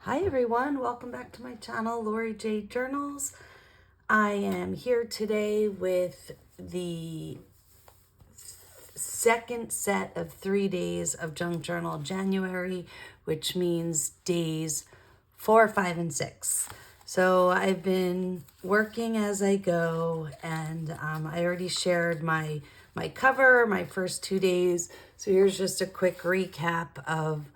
Hi everyone, welcome back to my channel, Lori J Journals. I am here today with the second set of 3 days of Junk Journal January, which means days 4, 5, and 6. So I've been working as I go, and I already shared my cover, my first 2 days. So here's just a quick recap of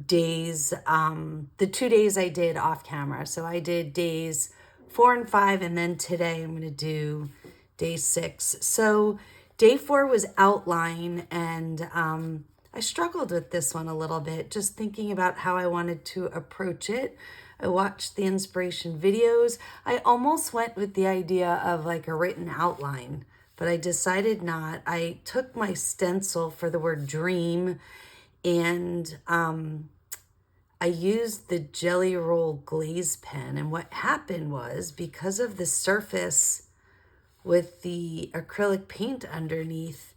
days, the 2 days I did off camera. So I did days 4 and 5, and then today I'm going to do day 6. So day 4 was outline, and I struggled with this one a little bit, just thinking about how I wanted to approach it. I watched the inspiration videos. I almost went with the idea of like a written outline, but I decided not. I took my stencil for the word dream, and I used the Jelly Roll glaze pen. And what happened was, because of the surface with the acrylic paint underneath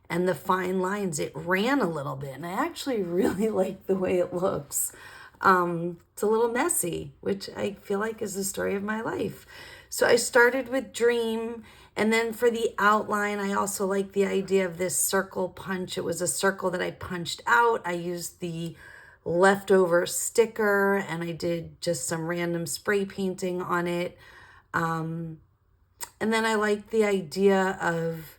and the fine lines, it ran a little bit. And I actually really like the way it looks. It's a little messy, which I feel like is the story of my life. So I started with dream. And then for the outline, I also like the idea of this circle punch. It was a circle that I punched out. I used the leftover sticker and I did just some random spray painting on it. And then I like the idea of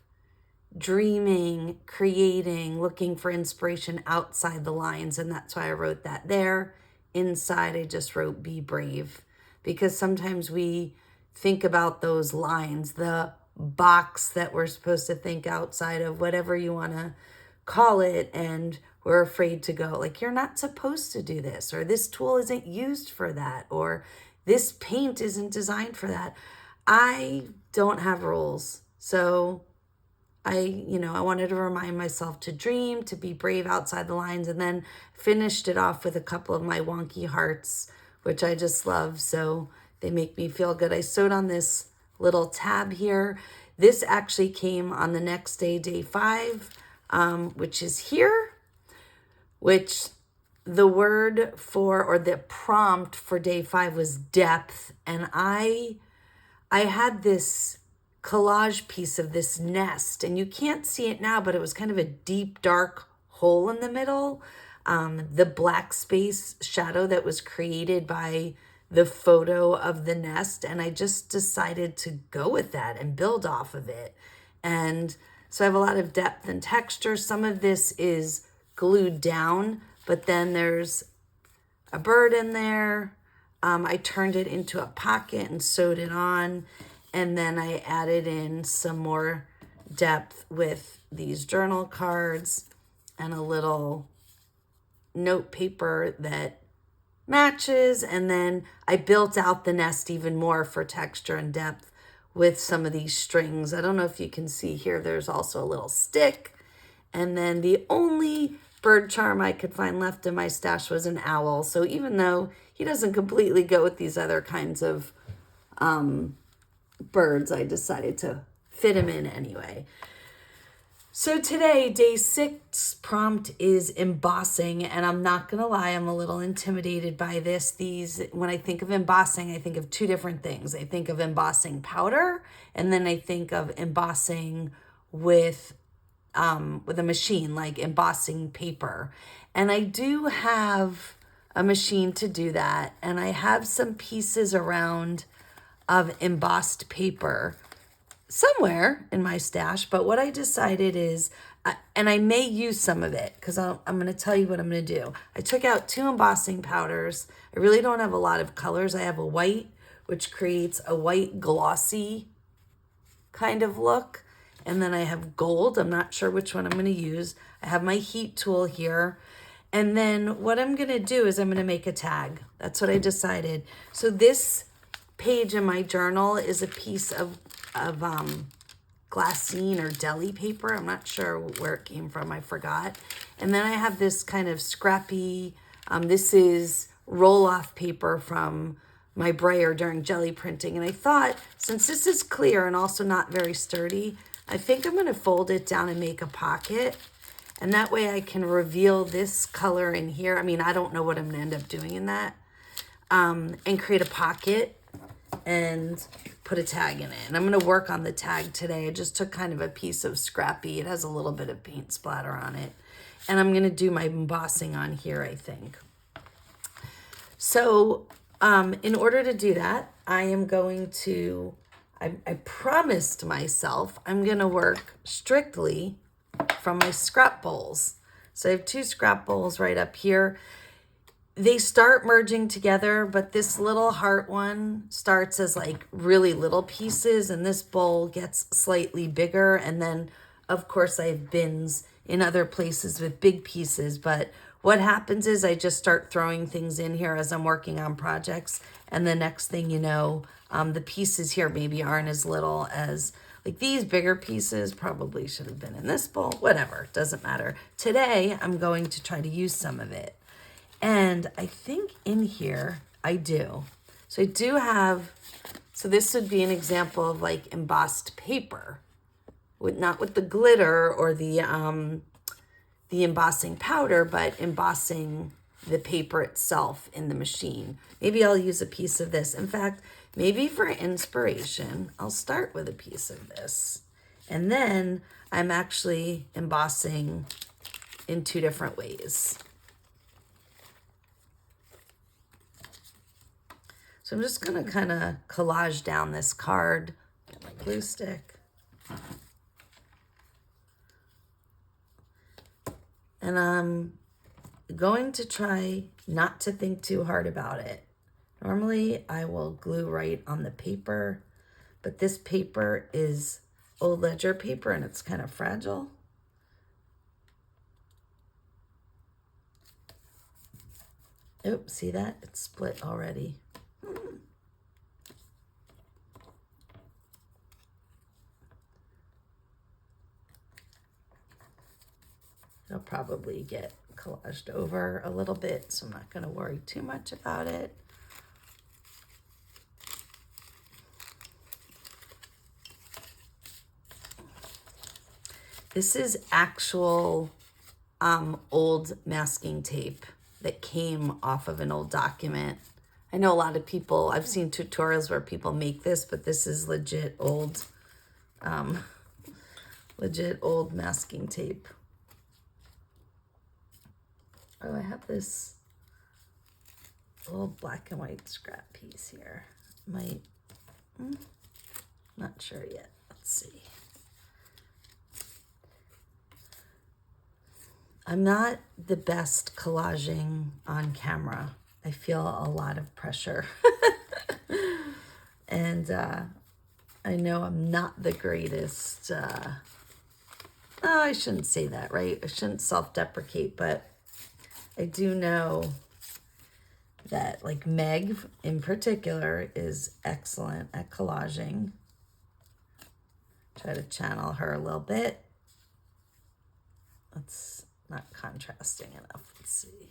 dreaming, creating, looking for inspiration outside the lines. And that's why I wrote that there. Inside, I just wrote be brave, because sometimes we think about those lines, the box that we're supposed to think outside of, whatever you want to call it, and we're afraid to go. Like, you're not supposed to do this, or this tool isn't used for that, or this paint isn't designed for that. I don't have rules. So I wanted to remind myself to dream, to be brave outside the lines, and then finished it off with a couple of my wonky hearts, which I just love. So they make me feel good. I sewed on this little tab here. This actually came on the next day, day 5, which is here, which the word for, or the prompt for day 5 was depth. And I had this collage piece of this nest, and you can't see it now, but it was kind of a deep, dark hole in the middle. The black space shadow that was created by the photo of the nest. And I just decided to go with that and build off of it. And so I have a lot of depth and texture. Some of this is glued down, but then there's a bird in there. I turned it into a pocket and sewed it on. And then I added in some more depth with these journal cards and a little note paper that matches. And then I built out the nest even more for texture and depth with some of these strings. I don't know if you can see here, there's also a little stick. And then the only bird charm I could find left in my stash was an owl. So even though he doesn't completely go with these other kinds of birds, I decided to fit him in anyway. So today, day 6 prompt is embossing, and I'm not gonna lie, I'm a little intimidated by this. When I think of embossing, I think of 2 different things. I think of embossing powder, and then I think of embossing with a machine, like embossing paper. And I do have a machine to do that, and I have some pieces around of embossed paper somewhere in my stash. But what I decided is, and I may use some of it, because I'm going to tell you what I'm going to do. I took out 2 embossing powders. I really don't have a lot of colors. I have a white, which creates a white glossy kind of look. And then I have gold. I'm not sure which one I'm going to use. I have my heat tool here. And then what I'm going to do is I'm going to make a tag. That's what I decided. So this page in my journal is a piece of glassine or deli paper. I'm not sure where it came from. I forgot. And then I have this kind of scrappy, this is roll-off paper from my brayer during jelly printing. And I thought, since this is clear and also not very sturdy, I think I'm going to fold it down and make a pocket. And that way I can reveal this color in here. I mean, I don't know what I'm going to end up doing in that. and create a pocket and put a tag in it. And I'm going to work on the tag today. I just took kind of a piece of Scrappy. It has a little bit of paint splatter on it. And I'm going to do my embossing on here, I think. So in order to do that, I am going to, I promised myself I'm going to work strictly from my scrap bowls. So I have 2 scrap bowls right up here. They start merging together, but this little heart one starts as like really little pieces, and this bowl gets slightly bigger. And then, of course, I have bins in other places with big pieces. But what happens is I just start throwing things in here as I'm working on projects. And the next thing you know, the pieces here maybe aren't as little as, like these bigger pieces probably should have been in this bowl. Whatever, doesn't matter. Today, I'm going to try to use some of it. And I think in here I do. So I do have, so this would be an example of like embossed paper, with not with the glitter or the embossing powder, but embossing the paper itself in the machine. Maybe I'll use a piece of this. In fact, maybe for inspiration, I'll start with a piece of this. And then I'm actually embossing in 2 different ways. So I'm just going to kind of collage down this card, get my glue stick. And I'm going to try not to think too hard about it. Normally I will glue right on the paper, but this paper is old ledger paper and it's kind of fragile. Oops, see that? It's split already. It'll probably get collaged over a little bit, so I'm not going to worry too much about it. This is actual old masking tape that came off of an old document. I know a lot of people, I've seen tutorials where people make this, but this is legit old masking tape. Oh, I have this little black and white scrap piece here. Not sure yet. Let's see. I'm not the best collaging on camera. I feel a lot of pressure. And I know I'm not the greatest. I shouldn't say that, right? I shouldn't self-deprecate, but I do know that like Meg in particular is excellent at collaging. Try to channel her a little bit. That's not contrasting enough. Let's see.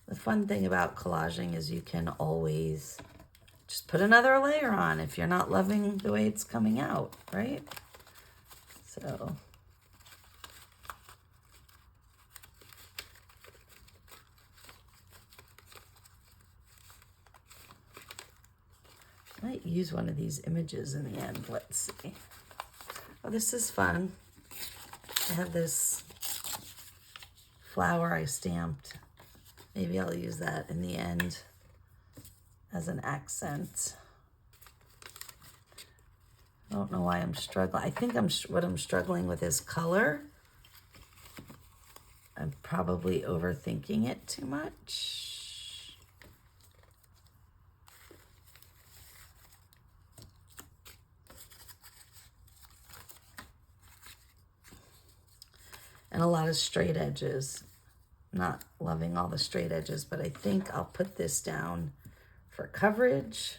The fun thing about collaging is you can always just put another layer on if you're not loving the way it's coming out, right? So I might use one of these images in the end. Let's see. Oh, this is fun. I have this flower I stamped. Maybe I'll use that in the end as an accent. I don't know why I'm struggling. I think what I'm struggling with is color. I'm probably overthinking it too much. And a lot of straight edges. Not loving all the straight edges, but I think I'll put this down for coverage.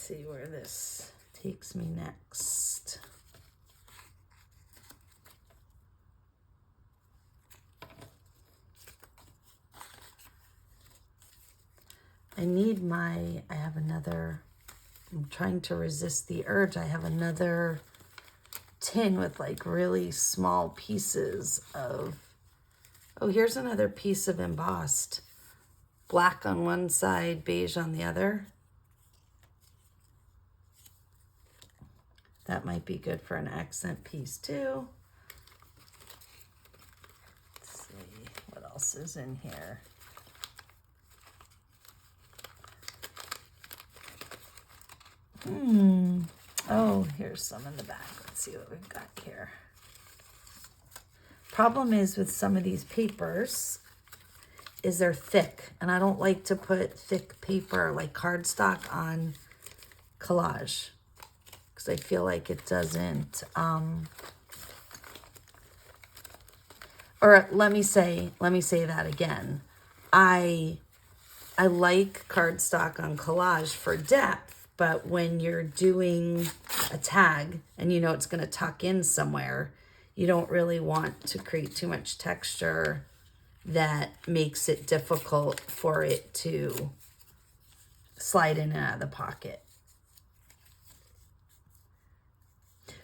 see where this takes me next. I have another, I'm trying to resist the urge. I have another tin with like really small pieces of, oh, here's another piece of embossed. Black on one side, beige on the other. That might be good for an accent piece too. Let's see what else is in here. Oh, here's some in the back. Let's see what we've got here. Problem is with some of these papers is they're thick, and I don't like to put thick paper like cardstock on collage because I feel like it doesn't, or let me say that again. I like cardstock on collage for depth, but when you're doing a tag and you know it's going to tuck in somewhere, you don't really want to create too much texture that makes it difficult for it to slide in and out of the pocket.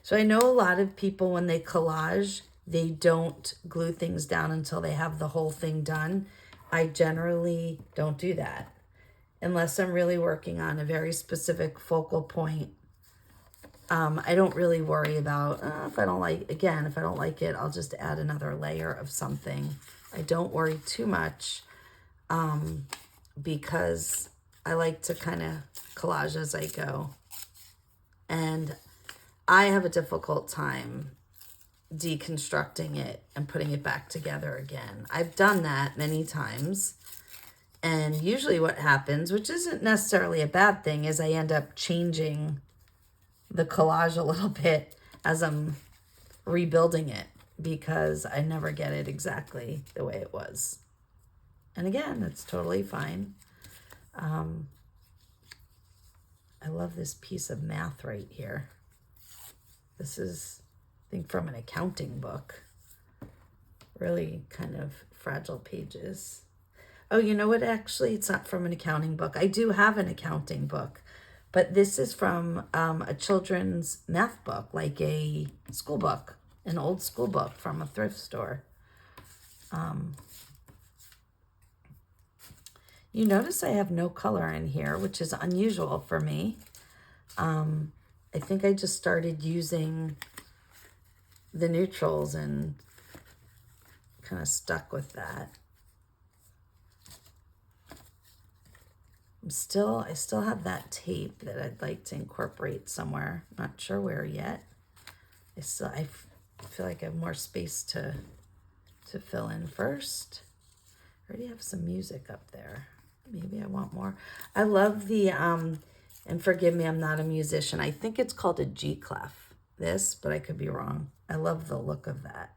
So I know a lot of people, when they collage, they don't glue things down until they have the whole thing done. I generally don't do that unless I'm really working on a very specific focal point. I don't really worry about, if I don't like it, I'll just add another layer of something. I don't worry too much because I like to kind of collage as I go. And I have a difficult time deconstructing it and putting it back together again. I've done that many times. And usually what happens, which isn't necessarily a bad thing, is I end up changing the collage a little bit as I'm rebuilding it because I never get it exactly the way it was. And again, that's totally fine. I love this piece of math right here. This is, I think, from an accounting book. Really kind of fragile pages. Oh, you know what? Actually, it's not from an accounting book. I do have an accounting book, but this is from a children's math book, like a school book, an old school book from a thrift store. You notice I have no color in here, which is unusual for me. I think I just started using the neutrals and kind of stuck with that. I still have that tape that I'd like to incorporate somewhere. Not sure where yet. I feel like I have more space to fill in first. I already have some music up there. Maybe I want more. I love the, and forgive me, I'm not a musician. I think it's called a G clef, this, but I could be wrong. I love the look of that.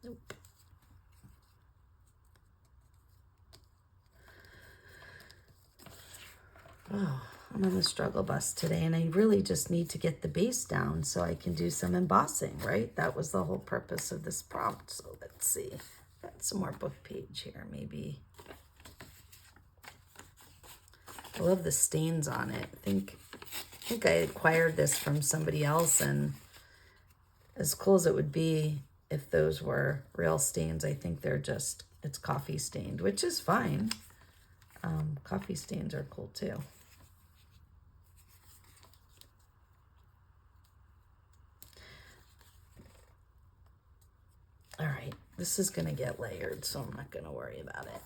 Nope. Oh, I'm on the struggle bus today, and I really just need to get the base down so I can do some embossing, right? That was the whole purpose of this prompt. So let's see. Got some more book page here, maybe. I love the stains on it. I think I acquired this from somebody else, and as cool as it would be if those were real stains, I think it's coffee stained, which is fine. Coffee stains are cool too. All right, this is going to get layered, so I'm not going to worry about it.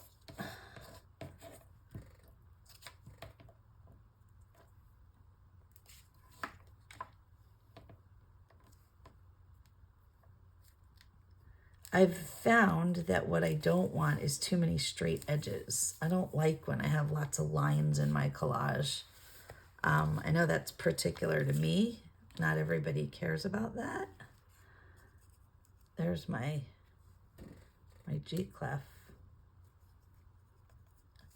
I've found that what I don't want is too many straight edges. I don't like when I have lots of lines in my collage. I know that's particular to me. Not everybody cares about that. There's my G clef.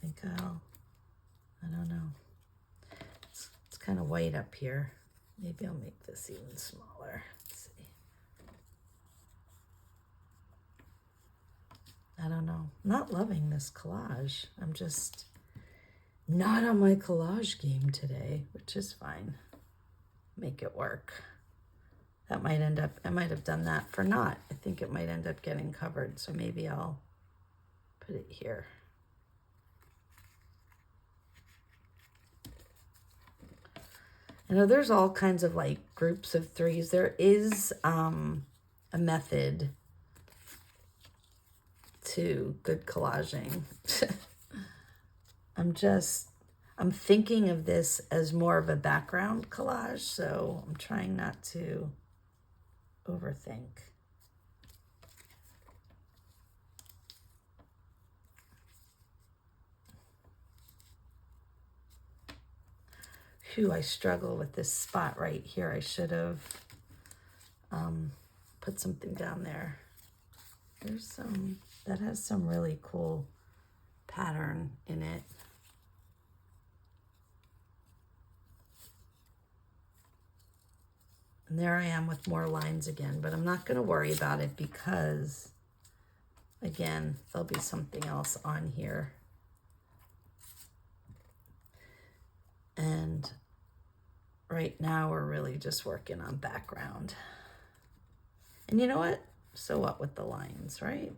I think I don't know. It's kind of white up here. Maybe I'll make this even smaller. Let's see. I don't know. Not loving this collage. I'm just not on my collage game today, which is fine. Make it work. That might end up, I might have done that for naught. I think it might end up getting covered, so maybe I'll put it here. I know there's all kinds of like groups of threes. There is a method to good collaging. I'm thinking of this as more of a background collage, so I'm trying not to overthink. Phew, I struggle with this spot right here. I should have put something down there. There's some, that has some really cool pattern in it. And there I am with more lines again, but I'm not going to worry about it because, again, there'll be something else on here. And right now we're really just working on background. And you know what? So what with the lines, right?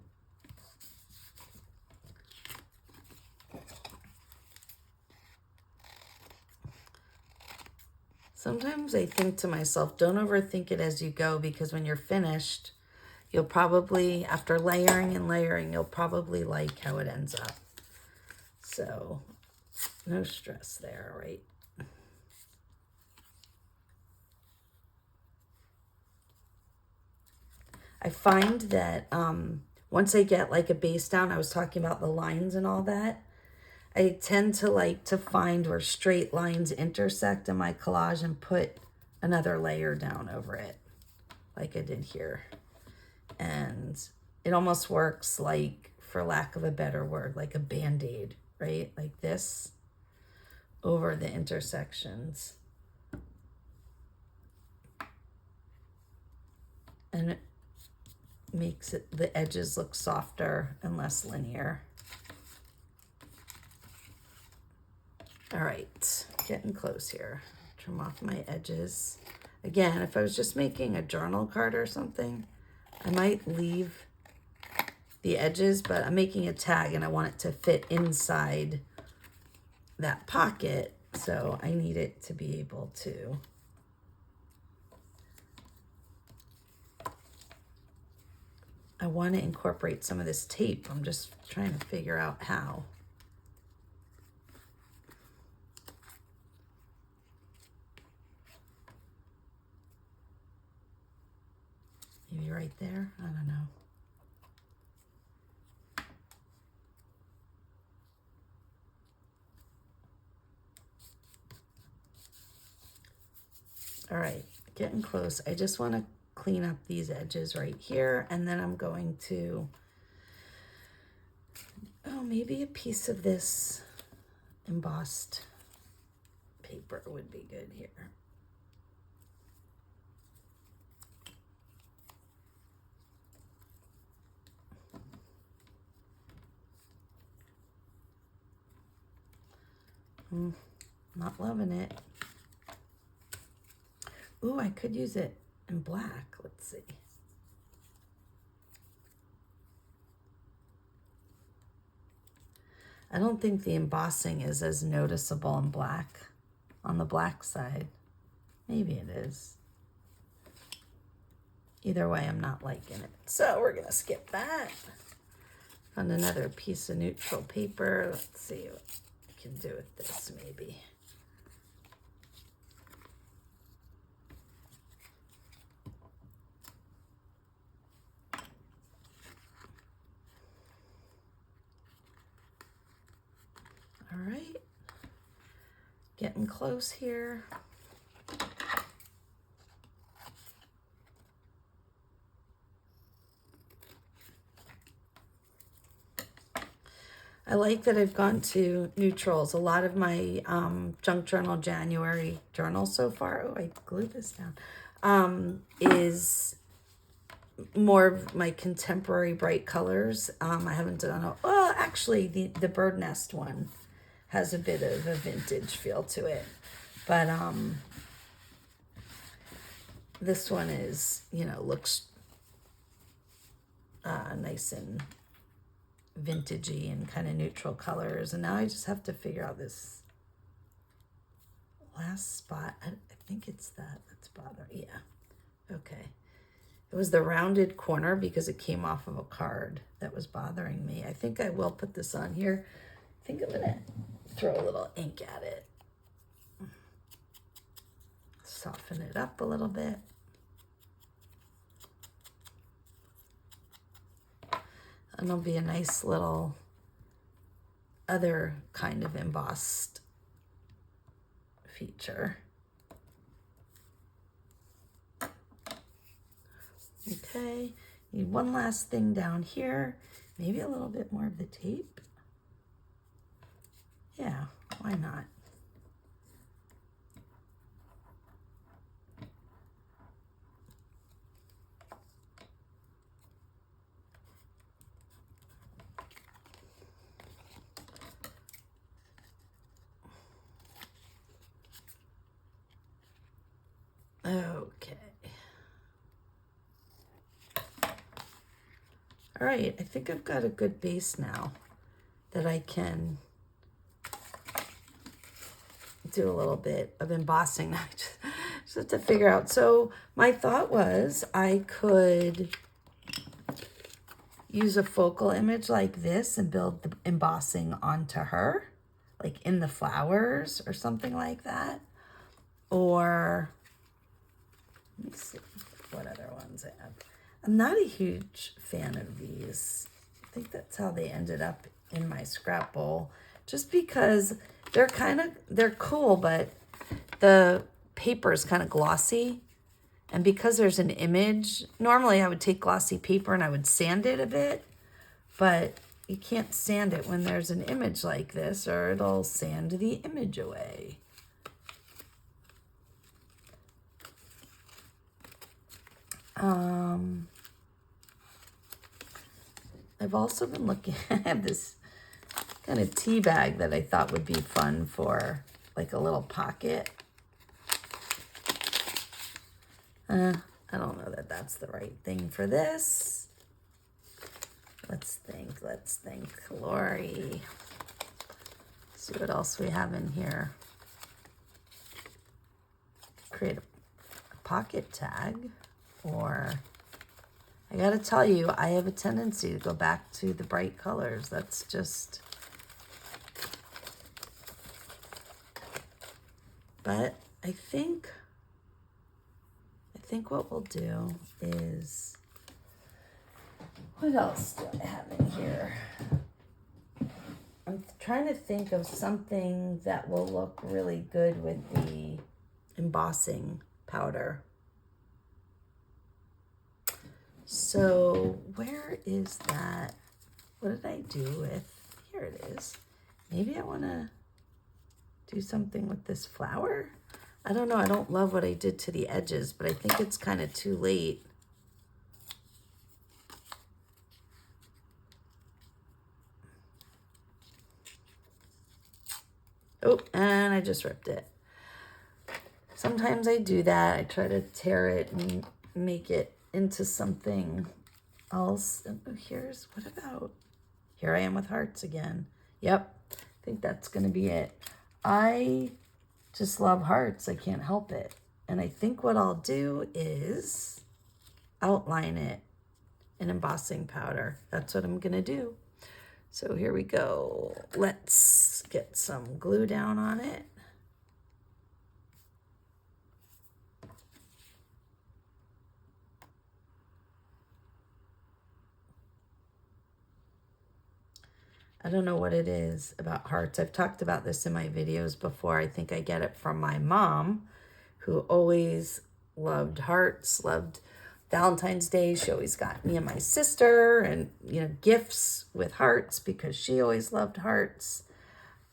Sometimes I think to myself, don't overthink it as you go, because when you're finished, you'll probably, after layering and layering, you'll probably like how it ends up. So no stress there, right? I find that once I get like a base down, I was talking about the lines and all that, I tend to like to find where straight lines intersect in my collage and put another layer down over it, like I did here. And it almost works like, for lack of a better word, like a Band-Aid, right? Like this over the intersections. And it makes it, the edges look softer and less linear. All right, getting close here. Trim off my edges. Again, if I was just making a journal card or something, I might leave the edges, but I'm making a tag and I want it to fit inside that pocket, so I need it to be able to I want to incorporate some of this tape. I'm just trying to figure out how. Maybe right there? I don't know. All right, getting close. I just want to clean up these edges right here, and then I'm going to, oh, maybe a piece of this embossed paper would be good here. Not loving it. Ooh, I could use it in black. Let's see. I don't think the embossing is as noticeable in black, on the black side. Maybe it is. Either way, I'm not liking it. So we're gonna skip that. Found another piece of neutral paper. Let's see what we can do with this, maybe. All right, getting close here. I like that I've gone to neutrals. A lot of my Junk Journal January journals so far, oh, I glued this down, is more of my contemporary bright colors. I haven't done well, actually the bird nest one has a bit of a vintage feel to it, but this one is, looks nice and vintagey and kind of neutral colors. And now I just have to figure out this last spot. I think it's that's bothering. Yeah, okay. It was the rounded corner because it came off of a card that was bothering me. I think I will put this on here. I think I'm gonna throw a little ink at it. Soften it up a little bit. And it'll be a nice little other kind of embossed feature. Okay, need one last thing down here. Maybe a little bit more of the tape. Yeah, why not? Okay. All right, I think I've got a good base now that I can do a little bit of embossing. I just have to figure out. So my thought was I could use a focal image like this and build the embossing onto her, like in the flowers or something like that. Or, let me see what other ones I have. I'm not a huge fan of these. I think that's how they ended up in my scrap bowl, just because they're cool, but the paper is kind of glossy. And because there's an image, normally I would take glossy paper and I would sand it a bit, but you can't sand it when there's an image like this, or it'll sand the image away. I've also been looking at this kind of tea bag that I thought would be fun for like a little pocket. I don't know that that's the right thing for this. Let's think, Lori. See what else we have in here. Create a pocket tag, or I gotta tell you, I have a tendency to go back to the bright colors. That's just, but I think what we'll do is, what else do I have in here? I'm trying to think of something that will look really good with the embossing powder. So where is that? What did I do with, here it is. Maybe I want to do something with this flower. I don't know. I don't love what I did to the edges, but I think it's kind of too late. Oh, and I just ripped it. Sometimes I do that. I try to tear it and make it into something else. And here's, what about, here I am with hearts again. Yep, I think that's going to be it. I just love hearts. I can't help it. And I think what I'll do is outline it in embossing powder. That's what I'm going to do. So here we go. Let's get some glue down on it. I don't know what it is about hearts. I've talked about this in my videos before. I think I get it from my mom, who always loved hearts, loved Valentine's Day, she always got me and my sister and, gifts with hearts because she always loved hearts.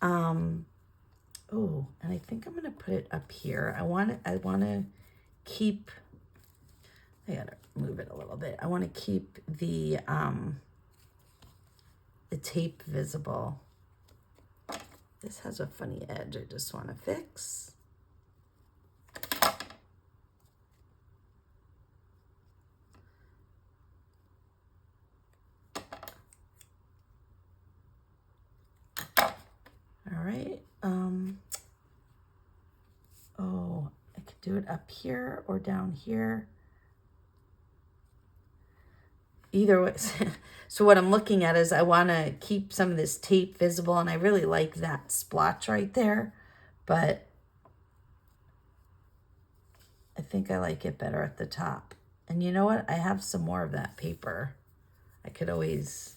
Oh, and I think I'm going to put it up here. I want to keep, I got to move it a little bit. I want to keep the tape visible. This has a funny edge I just want to fix. All right. Oh, I could do it up here or down here. Either way. So what I'm looking at is I want to keep some of this tape visible, and I really like that splotch right there, but I think I like it better at the top. And you know what? I have some more of that paper. I could always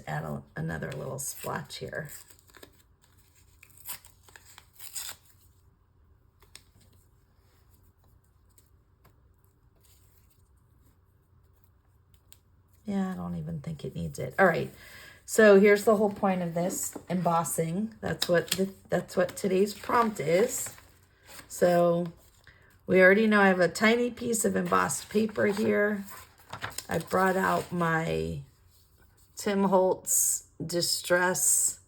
add another little splotch here. Yeah, I don't even think it needs it. All right. So here's the whole point of this, embossing. That's what today's prompt is. So we already know I have a tiny piece of embossed paper here. I brought out my Tim Holtz Distress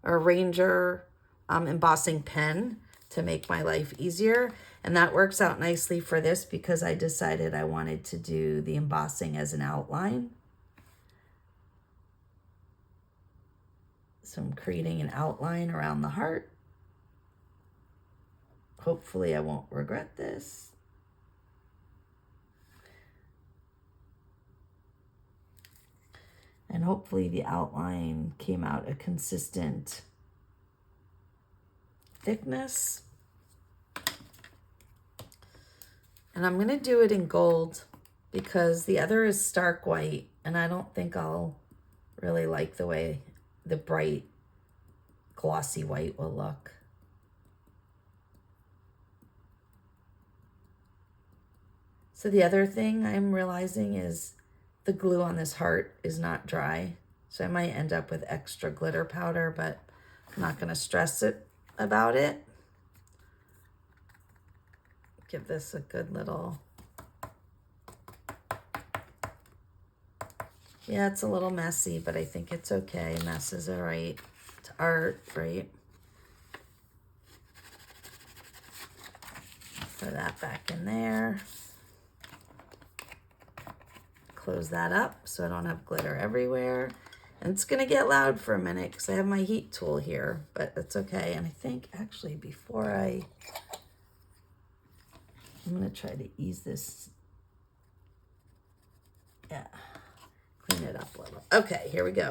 or Ranger embossing pen to make my life easier. And that works out nicely for this because I decided I wanted to do the embossing as an outline. So I'm creating an outline around the heart. Hopefully I won't regret this. And hopefully the outline came out a consistent thickness. And I'm going to do it in gold because the other is stark white, and I don't think I'll really like the way the bright glossy white will look. So the other thing I'm realizing is the glue on this heart is not dry. So I might end up with extra glitter powder, but I'm not going to stress it about it. Give this a good little... Yeah, it's a little messy, but I think it's okay. Messes are right. It's art, right? Put that back in there. Close that up so I don't have glitter everywhere. And it's going to get loud for a minute because I have my heat tool here, but that's okay. And I think actually before I'm going to try to ease this. Yeah. Clean it up a little. Okay, here we go.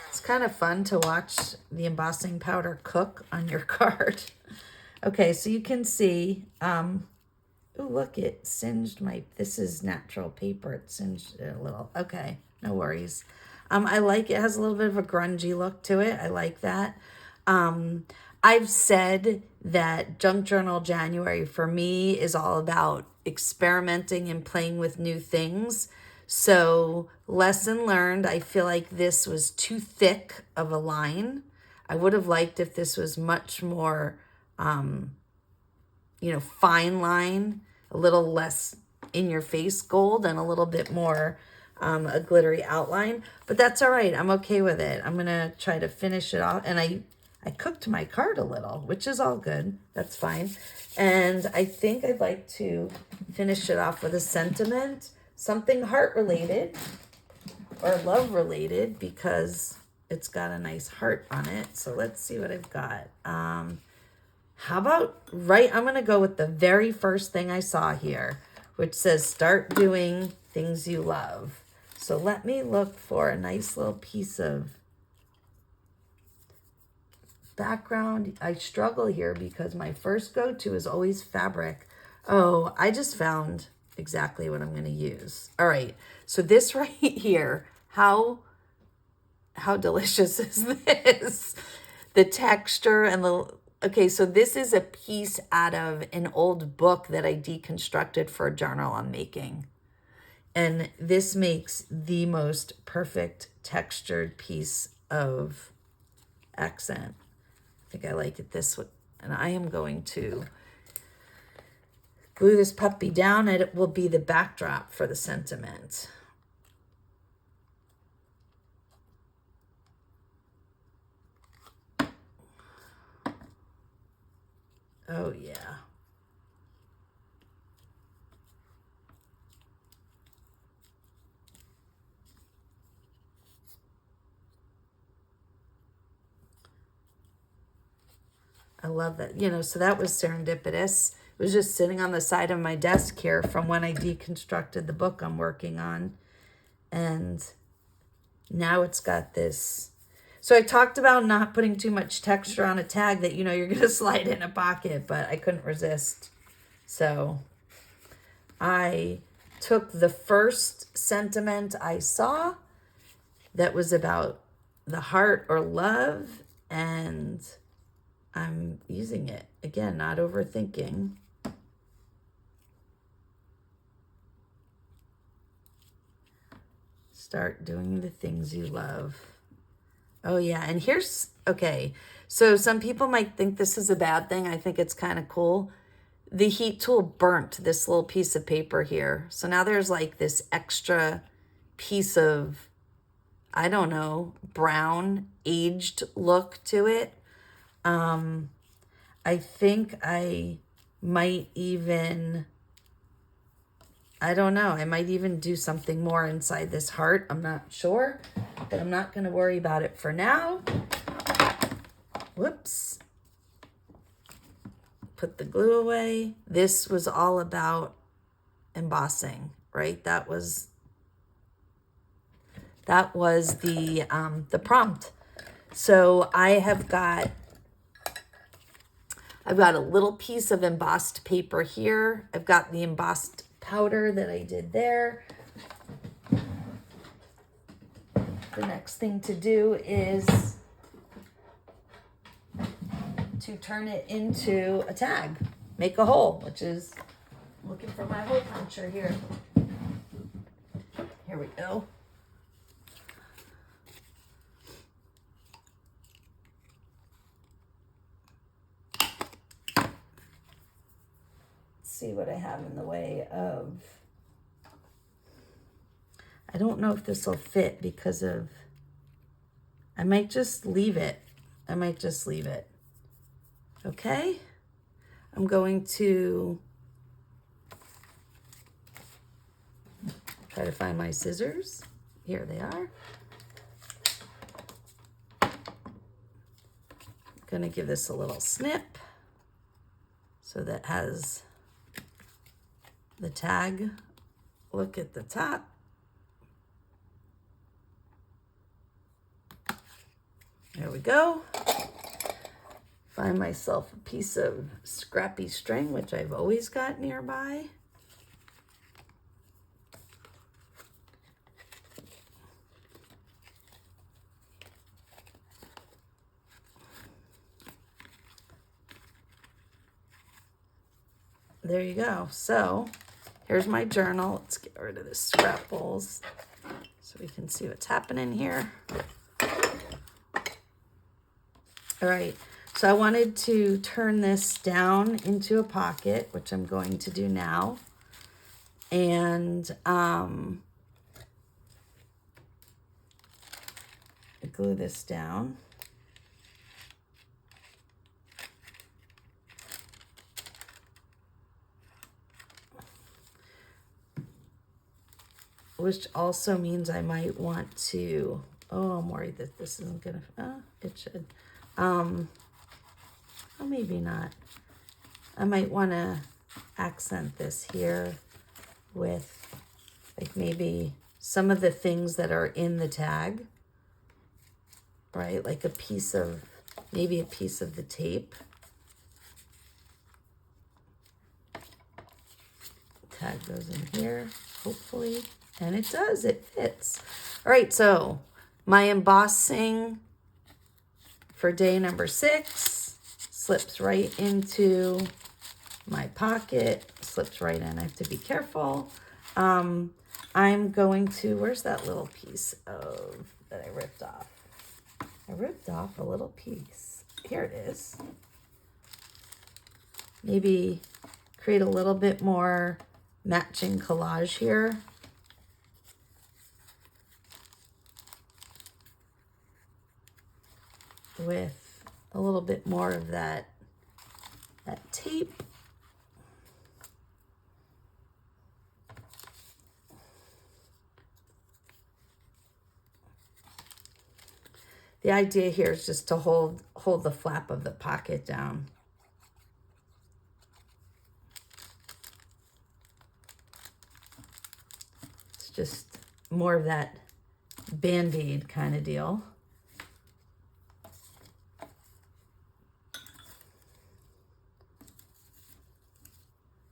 It's kind of fun to watch the embossing powder cook on your card. Okay, so you can see, oh, look, it singed this is natural paper. It singed it a little. Okay, no worries. I like it. It has a little bit of a grungy look to it. I like that. I've said that Junk Journal January for me is all about experimenting and playing with new things. So lesson learned, I feel like this was too thick of a line. I would have liked if this was much more, fine line, a little less in your face gold and a little bit more a glittery outline, but that's all right. I'm okay with it. I'm going to try to finish it off. And I cooked my card a little, which is all good. That's fine. And I think I'd like to finish it off with a sentiment, something heart related or love related, because it's got a nice heart on it. So let's see what I've got. How about I'm going to go with the very first thing I saw here, which says start doing things you love. So let me look for a nice little piece of background. I struggle here because my first go-to is always fabric. Oh, I just found exactly what I'm going to use. All right. So this right here, how delicious is this? The texture and okay, so this is a piece out of an old book that I deconstructed for a journal I'm making. And this makes the most perfect textured piece of accent. I think I like it this way. And I am going to glue this puppy down, and it will be the backdrop for the sentiment. Oh, yeah. I love that. So that was serendipitous. It was just sitting on the side of my desk here from when I deconstructed the book I'm working on. And now it's got this. So I talked about not putting too much texture on a tag that, you're going to slide in a pocket, but I couldn't resist. So I took the first sentiment I saw that was about the heart or love, and I'm using it. Again, not overthinking. Start doing the things you love. Oh, yeah. And okay. So some people might think this is a bad thing. I think it's kind of cool. The heat tool burnt this little piece of paper here. So now there's like this extra piece of, I don't know, brown, aged look to it. I think I might even, I don't know, I might even do something more inside this heart. I'm not sure, but I'm not going to worry about it for now. Whoops. Put the glue away. This was all about embossing, right? That was the prompt. So I've got a little piece of embossed paper here. I've got the embossed powder that I did there. The next thing to do is to turn it into a tag, make a hole, which is looking for my hole puncher here. Here we go. See what I have in the way of. I don't know if this will fit because of, I might just leave it. Okay. I'm going to try to find my scissors. Here they are. I'm gonna give this a little snip so that has the tag look at the top. There we go. Find myself a piece of scrappy string, which I've always got nearby. There you go. So here's my journal. Let's get rid of the scrap bowls so we can see what's happening here. All right, so I wanted to turn this down into a pocket, which I'm going to do now. And glue this down. Which also means I might want to, oh, I'm worried that this isn't gonna, it should. Oh, maybe not. I might want to accent this here with like maybe some of the things that are in the tag, right? Like a piece of, maybe a piece of the tape. Tag goes in here, hopefully. And it does, it fits. All right, so my embossing for day number 6 slips right into my pocket, slips right in. I have to be careful. I'm going to, where's that little piece of, that I ripped off? I ripped off a little piece. Here it is. Maybe create a little bit more matching collage here. With a little bit more of that tape. The idea here is just to hold the flap of the pocket down. It's just more of that Band-Aid kind of deal.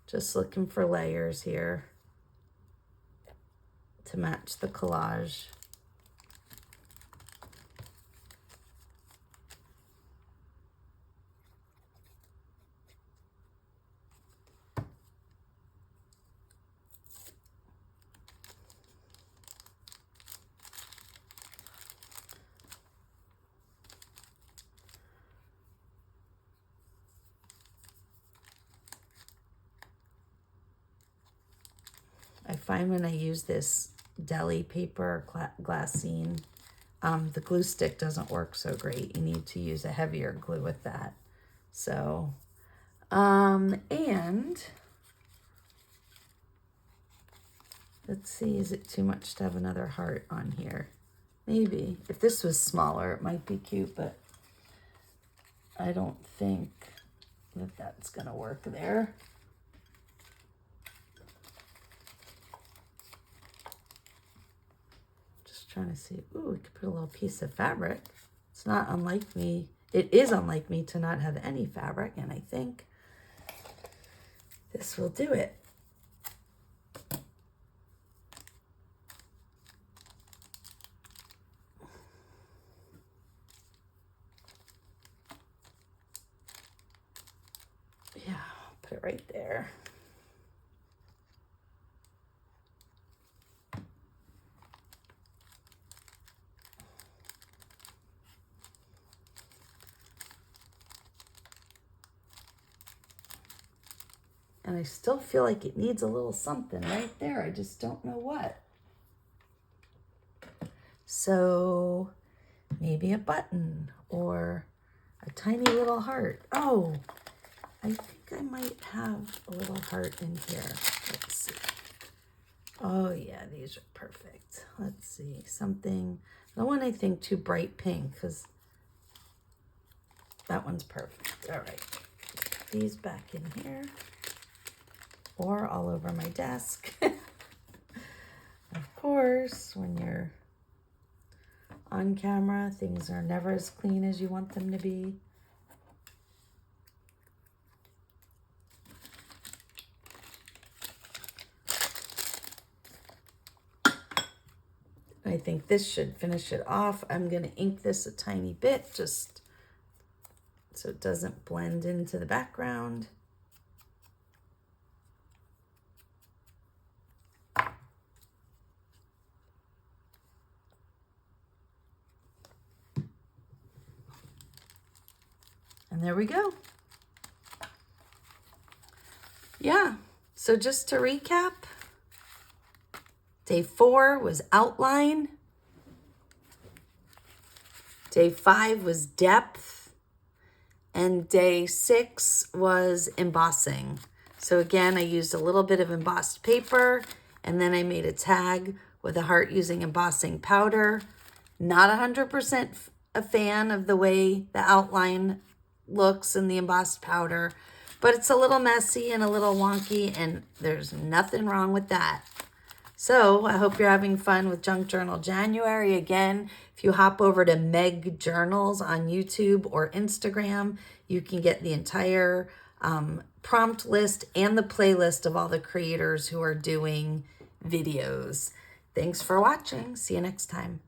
Just looking for layers here to match the collage. I find when I use this deli paper or glassine, the glue stick doesn't work so great. You need to use a heavier glue with that. So, and let's see, is it too much to have another heart on here? Maybe. If this was smaller, it might be cute, but I don't think that that's gonna work there. Trying to see, ooh, we could put a little piece of fabric. It's not unlike me. It is unlike me to not have any fabric, and I think this will do it. Yeah, put it right there. And I still feel like it needs a little something right there. I just don't know what. So maybe a button or a tiny little heart. Oh, I think I might have a little heart in here. Let's see. Oh yeah, these are perfect. Let's see, something, I don't want anything too bright pink because that one's perfect. All right, put these back in here or all over my desk. Of course, when you're on camera, things are never as clean as you want them to be. I think this should finish it off. I'm going to ink this a tiny bit just so it doesn't blend into the background. And there we go. Yeah, so just to recap, day 4 was outline. Day 5 was depth. And day 6 was embossing. So again, I used a little bit of embossed paper, and then I made a tag with a heart using embossing powder. Not 100% a fan of the way the outline looks in the embossed powder, but it's a little messy and a little wonky, and there's nothing wrong with that. So I hope you're having fun with Junk Journal January. Again, if you hop over to Meg Journals on YouTube or Instagram, you can get the entire prompt list and the playlist of all the creators who are doing videos. Thanks for watching. See you next time.